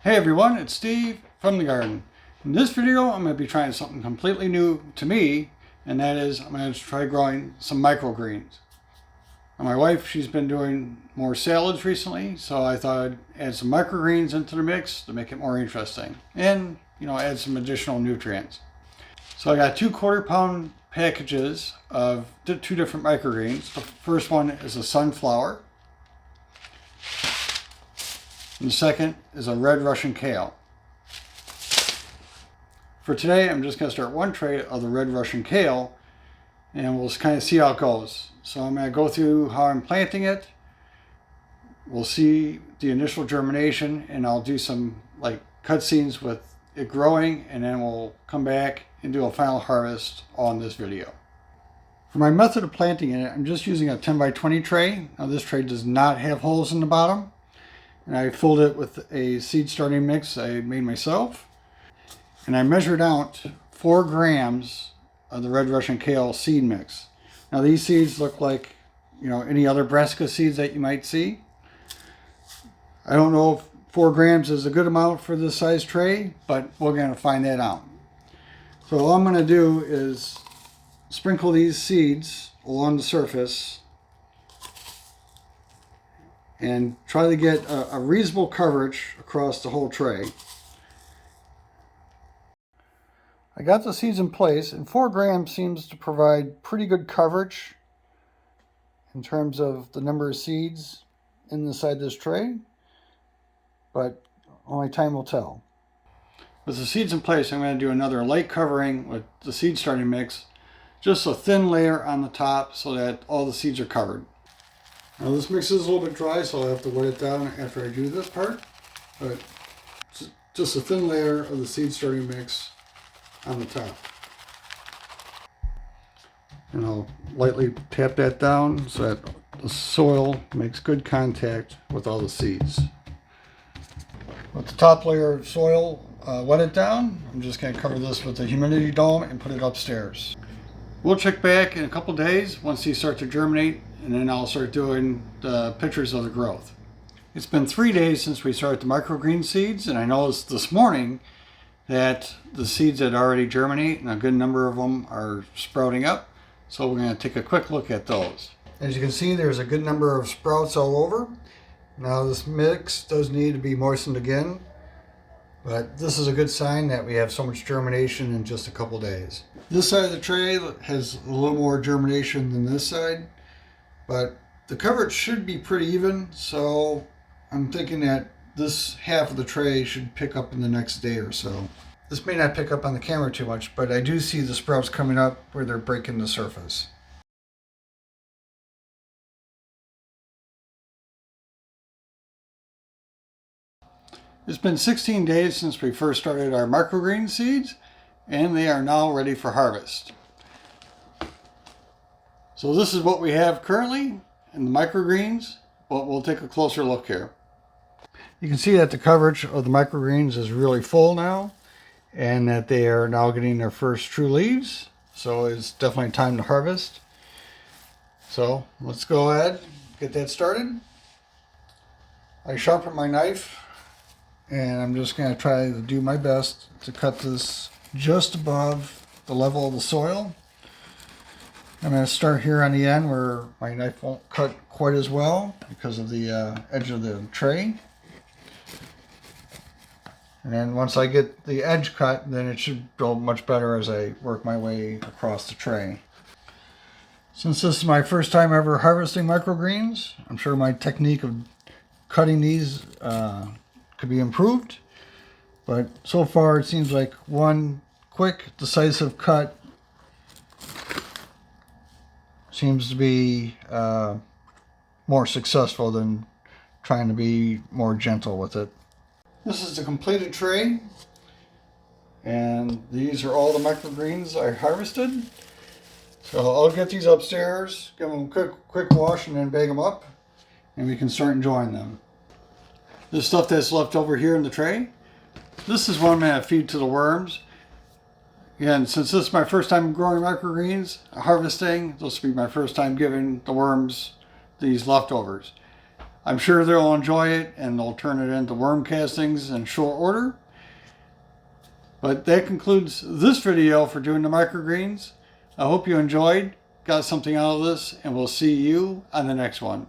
Hey everyone, it's Steve from the garden. In this video, I'm going to be trying something completely new to me, and that is I'm going to try growing some microgreens. Now, my wife, she's been doing more salads recently, so I thought I'd add some microgreens into the mix to make it more interesting and, add some additional nutrients. So I got 2 1/4-pound packages of 2 different microgreens. The first one is a sunflower. And the second is a red Russian kale. For today, I'm just going to start 1 tray of the red Russian kale, and we'll kind of see how it goes. So I'm going to go through how I'm planting it. We'll see the initial germination, and I'll do some cutscenes with it growing, and then we'll come back and do a final harvest on this video. For my method of planting it, I'm just using a 10 by 20 tray. Now this tray does not have holes in the bottom. And I filled it with a seed starting mix I made myself. And I measured out 4 grams of the red Russian kale seed mix. Now these seeds look like, any other brassica seeds that you might see. I don't know if 4 grams is a good amount for this size tray, but we're going to find that out. So all I'm going to do is sprinkle these seeds along the surface and try to get a reasonable coverage across the whole tray. I got the seeds in place, and 4 grams seems to provide pretty good coverage in terms of the number of seeds inside this tray, but only time will tell. With the seeds in place, I'm going to do another light covering with the seed starting mix, just a thin layer on the top so that all the seeds are covered. Now this mix is a little bit dry, so I'll have to wet it down after I do this part, but just a thin layer of the seed starting mix on the top. And I'll lightly tap that down so that the soil makes good contact with all the seeds. With the top layer of soil wetted down, I'm just going to cover this with a humidity dome and put it upstairs. We'll check back in a couple days once these start to germinate, and then I'll start doing the pictures of the growth. It's been 3 days since we started the microgreen seeds, and I noticed this morning that the seeds had already germinated, and a good number of them are sprouting up. So we're going to take a quick look at those. As you can see, there's a good number of sprouts all over. Now this mix does need to be moistened again, but this is a good sign that we have so much germination in just a couple days. This side of the tray has a little more germination than this side, but the coverage should be pretty even, so I'm thinking that this half of the tray should pick up in the next day or so. This may not pick up on the camera too much, but I do see the sprouts coming up where they're breaking the surface. It's been 16 days since we first started our microgreen seeds, and they are now ready for harvest. So this is what we have currently in the microgreens, but we'll take a closer look here. You can see that the coverage of the microgreens is really full now, and that they are now getting their first true leaves. So it's definitely time to harvest. So let's go ahead and get that started. I sharpened my knife, and I'm just going to try to do my best to cut this just above the level of the soil. I'm going to start here on the end where my knife won't cut quite as well because of the edge of the tray. And then once I get the edge cut, then it should go much better as I work my way across the tray. Since this is my first time ever harvesting microgreens, I'm sure my technique of cutting these could be improved. But so far it seems like one quick, decisive cut seems to be more successful than trying to be more gentle with it. This is the completed tray, and these are all the microgreens I harvested. So I'll get these upstairs, give them a quick wash, and then bag them up, and we can start enjoying them. This stuff that's left over here in the tray, this is what I'm going to feed to the worms. Again, since this is my first time growing microgreens, harvesting, this will be my first time giving the worms these leftovers. I'm sure they'll enjoy it and they'll turn it into worm castings in short order. But that concludes this video for doing the microgreens. I hope you enjoyed, got something out of this, and we'll see you on the next one.